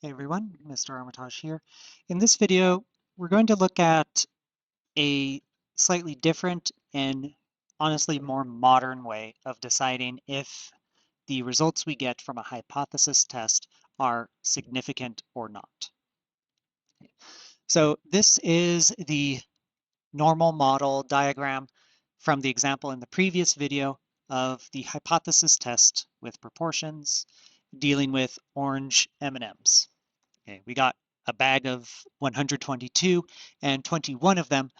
Hey everyone, Mr. Armitage here. In this video, we're going to look at a slightly different and honestly more modern way of deciding if the results we get from a hypothesis test are significant or not. So this is the normal model diagram from the example in the previous video of the hypothesis test with proportions dealing with orange M&Ms. Okay, we got a bag of 122 and 21 of them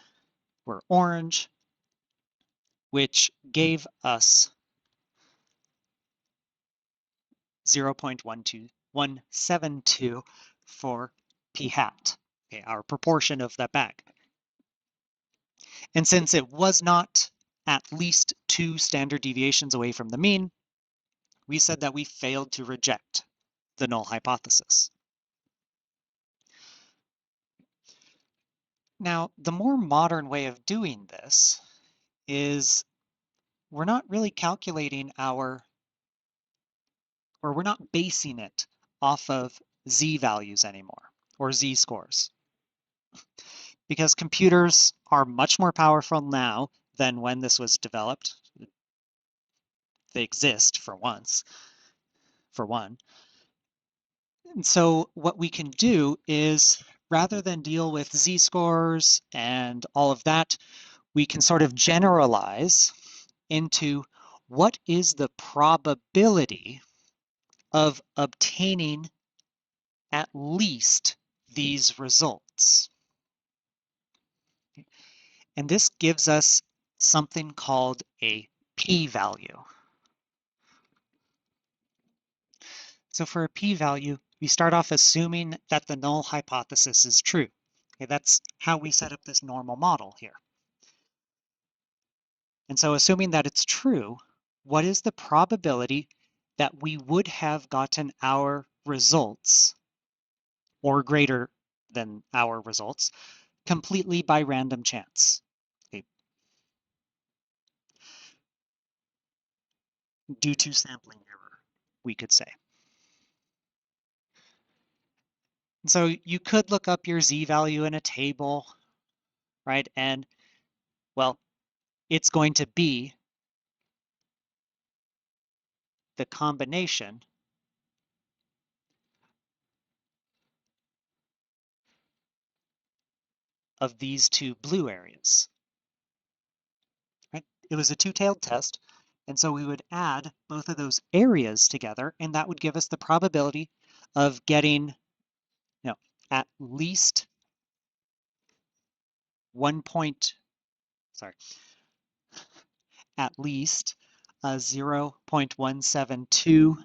were orange, which gave us 0.172 for p hat, okay, our proportion of that bag. And since it was not at least 2 standard deviations away from the mean, we said that we failed to reject the null hypothesis. Now, the more modern way of doing this is we're not really calculating we're not basing it off of z values anymore, or z-scores. Because computers are much more powerful now than when this was developed. They exist for one. And so what we can do is, rather than deal with z-scores and all of that, we can sort of generalize into what is the probability of obtaining at least these results. And this gives us something called a p-value. So for a p-value, we start off assuming that the null hypothesis is true. Okay, that's how we set up this normal model here. And so assuming that it's true, what is the probability that we would have gotten our results, or greater than our results, completely by random chance? Okay. Due to sampling error, we could say. And so you could look up your z-value in a table, right? And, well, it's going to be the combination of these two blue areas, right? It was a two-tailed test, and so we would add both of those areas together, and that would give us the probability of getting, at least 0.172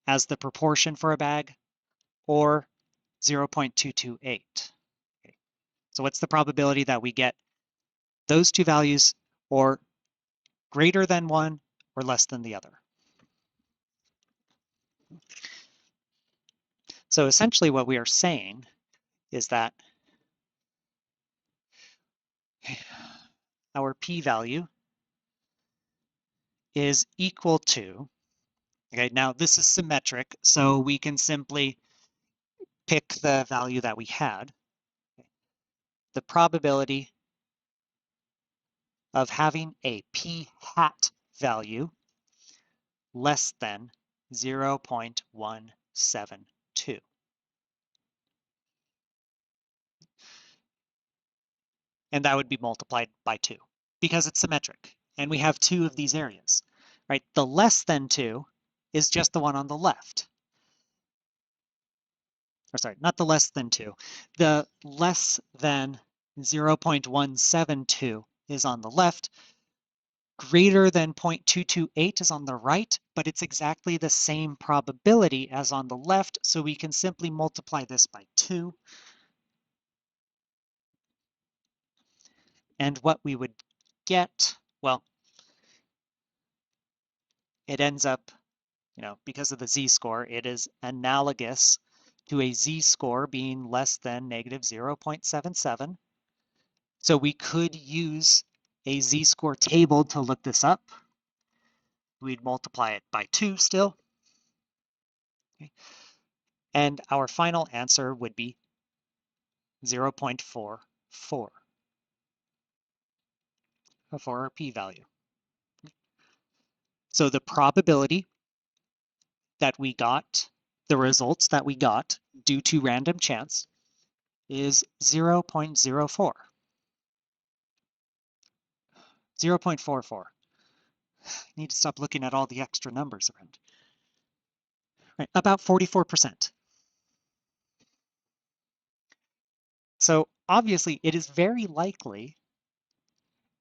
as the proportion for a bag, or 0.228. Okay. So what's the probability that we get those two values, or greater than one or less than the other? So essentially what we are saying is that our p-value is equal to, okay, now this is symmetric, so we can simply pick the value that we had. The probability of having a p hat value less than 0.172. And that would be multiplied by 2 because it's symmetric. And we have 2 of these areas, right? The less than 2 is just the one on the left. Or sorry, not the less than 2. The less than 0.172 is on the left. Greater than 0.228 is on the right, but it's exactly the same probability as on the left, so we can simply multiply this by 2. And what we would get, well, it ends up, because of the z-score, it is analogous to a z-score being less than negative 0.77. So we could use a z-score table to look this up. We'd multiply it by 2 still. Okay. And our final answer would be 0.44 for our p-value. So the probability that we got, the results that we got due to random chance is 0.04. 0.44. I need to stop looking at all the extra numbers around. Right, about 44%. So obviously it is very likely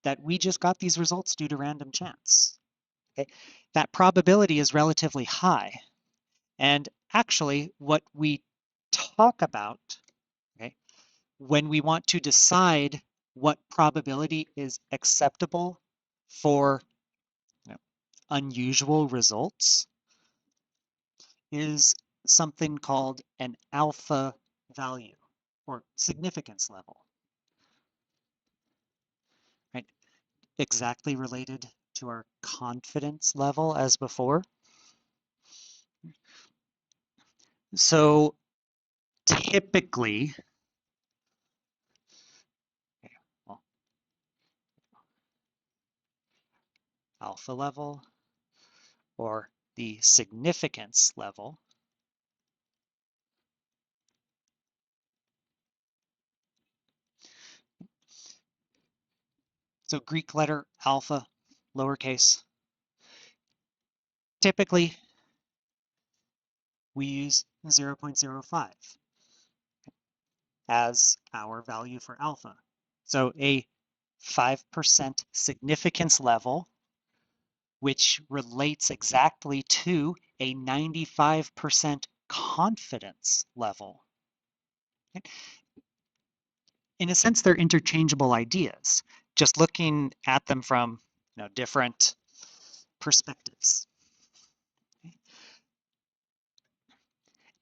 that we just got these results due to random chance. Okay? That probability is relatively high. And actually what we talk about, okay, when we want to decide what probability is acceptable for unusual results is something called an alpha value or significance level, right? Exactly related to our confidence level as before. So typically, well, alpha level or the significance level so Greek letter alpha, lowercase. Typically, we use 0.05 as our value for alpha. So a 5% significance level, which relates exactly to a 95% confidence level. In a sense, they're interchangeable ideas, just looking at them from different perspectives.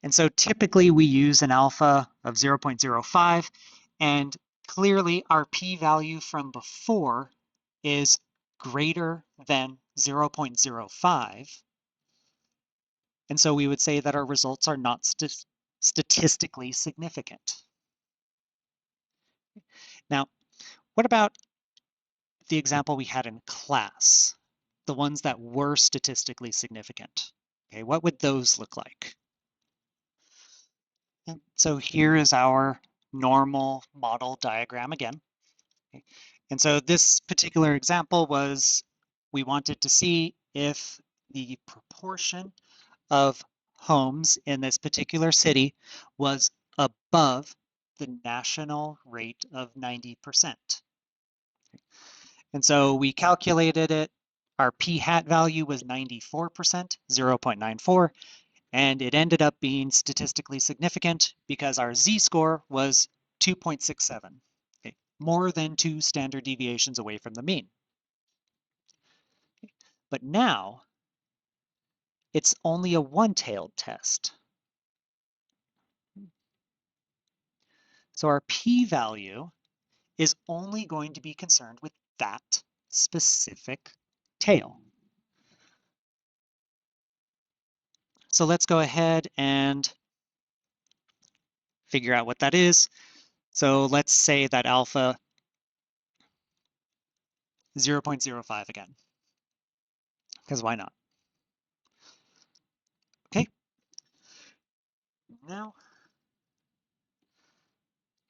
And so typically we use an alpha of 0.05, and clearly our p-value from before is greater than 0.05. And so we would say that our results are not statistically significant. Now, what about the example we had in class, the ones that were statistically significant? Okay, what would those look like? And so here is our normal model diagram again. Okay. And so this particular example was, we wanted to see if the proportion of homes in this particular city was above the national rate of 90%. And so we calculated it. Our p-hat value was 94%, 0.94, and it ended up being statistically significant because our z-score was 2.67, okay, more than 2 standard deviations away from the mean. But now it's only a one-tailed test. So our p-value is only going to be concerned with that specific tail. So let's go ahead and figure out what that is. So let's say that alpha 0.05 again, because why not? Okay. Now,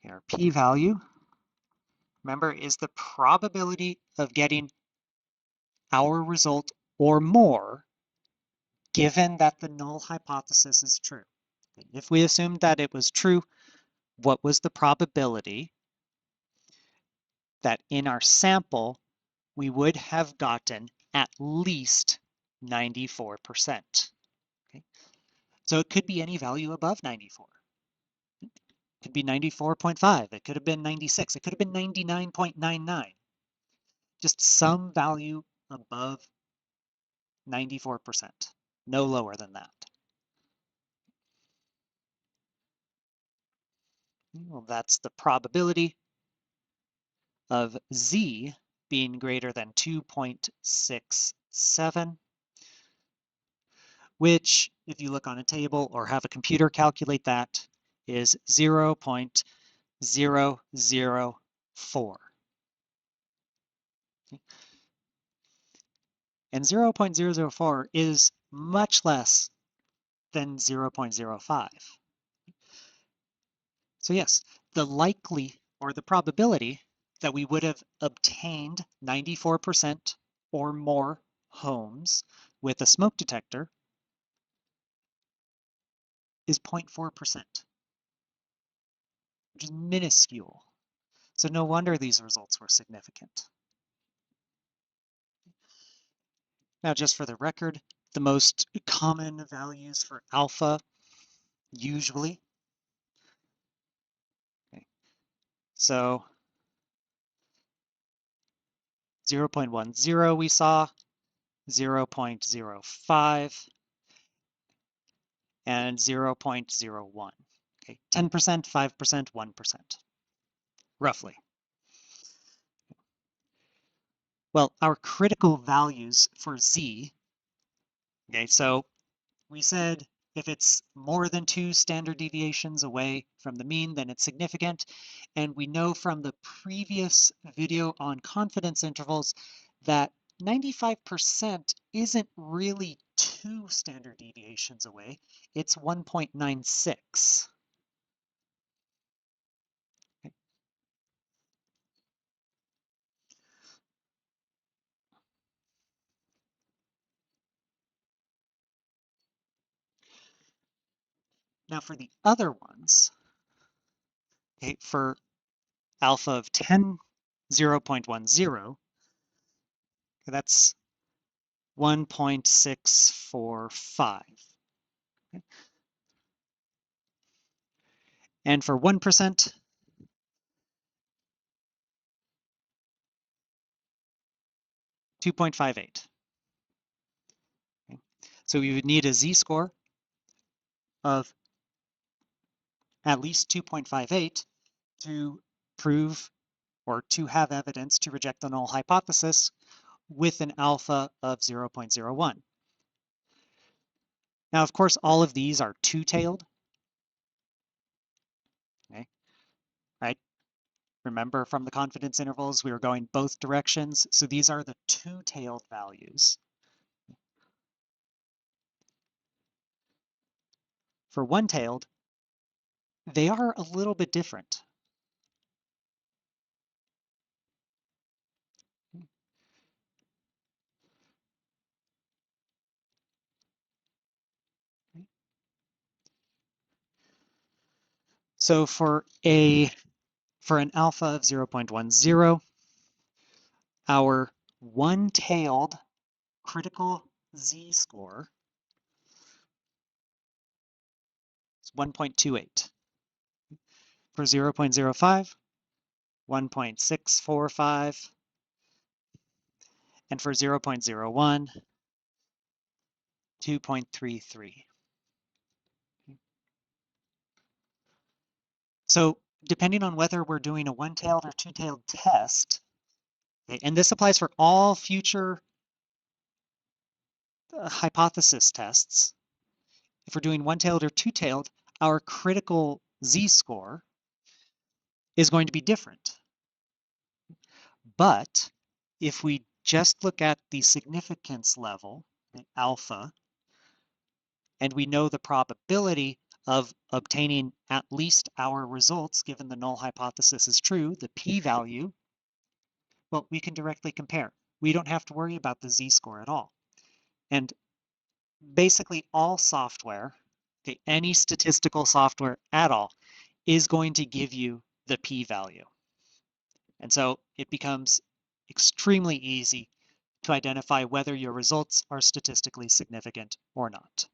our p-value, remember, is the probability of getting our result or more given that the null hypothesis is true. If we assumed that it was true, what was the probability that in our sample we would have gotten at least 94%? Okay. So it could be any value above 94. It could be 94.5. It could have been 96. It could have been 99.99. Just some value above 94%, no lower than that. Well, that's the probability of z being greater than 2.67. which, if you look on a table or have a computer calculate that, is 0.004. And 0.004 is much less than 0.05. So yes, the likely or the probability that we would have obtained 94% or more homes with a smoke detector is 0.4%, which is minuscule. So no wonder these results were significant. Now, just for the record, the most common values for alpha usually. Okay. So 0.10 we saw, 0.05, and 0.01. Okay, 10%, 5%, 1%, roughly. Well, our critical values for Z, okay, so we said if it's more than 2 standard deviations away from the mean, then it's significant. And we know from the previous video on confidence intervals that 95% isn't really 2 standard deviations away, it's 1.96. Okay. Now for the other ones, okay, for alpha of 10, 0.10, that's 1.645. Okay. And for 1%, 2.58. Okay. So we would need a z-score of at least 2.58 to prove or to have evidence to reject the null hypothesis with an alpha of 0.01. Now, of course, all of these are two-tailed. Okay. Right? Remember from the confidence intervals, we were going both directions. So these are the two-tailed values. For one-tailed, they are a little bit different. So for an alpha of 0.10, our one-tailed critical z-score is 1.28. For 0.05, 1.645, and for 0.01, 2.33. So depending on whether we're doing a one-tailed or two-tailed test, okay, and this applies for all future hypothesis tests, if we're doing one-tailed or two-tailed, our critical z-score is going to be different. But if we just look at the significance level, alpha, and we know the probability of obtaining at least our results given the null hypothesis is true, the p-value, well, we can directly compare. We don't have to worry about the z-score at all. And basically all software, okay, any statistical software at all, is going to give you the p-value. And so it becomes extremely easy to identify whether your results are statistically significant or not.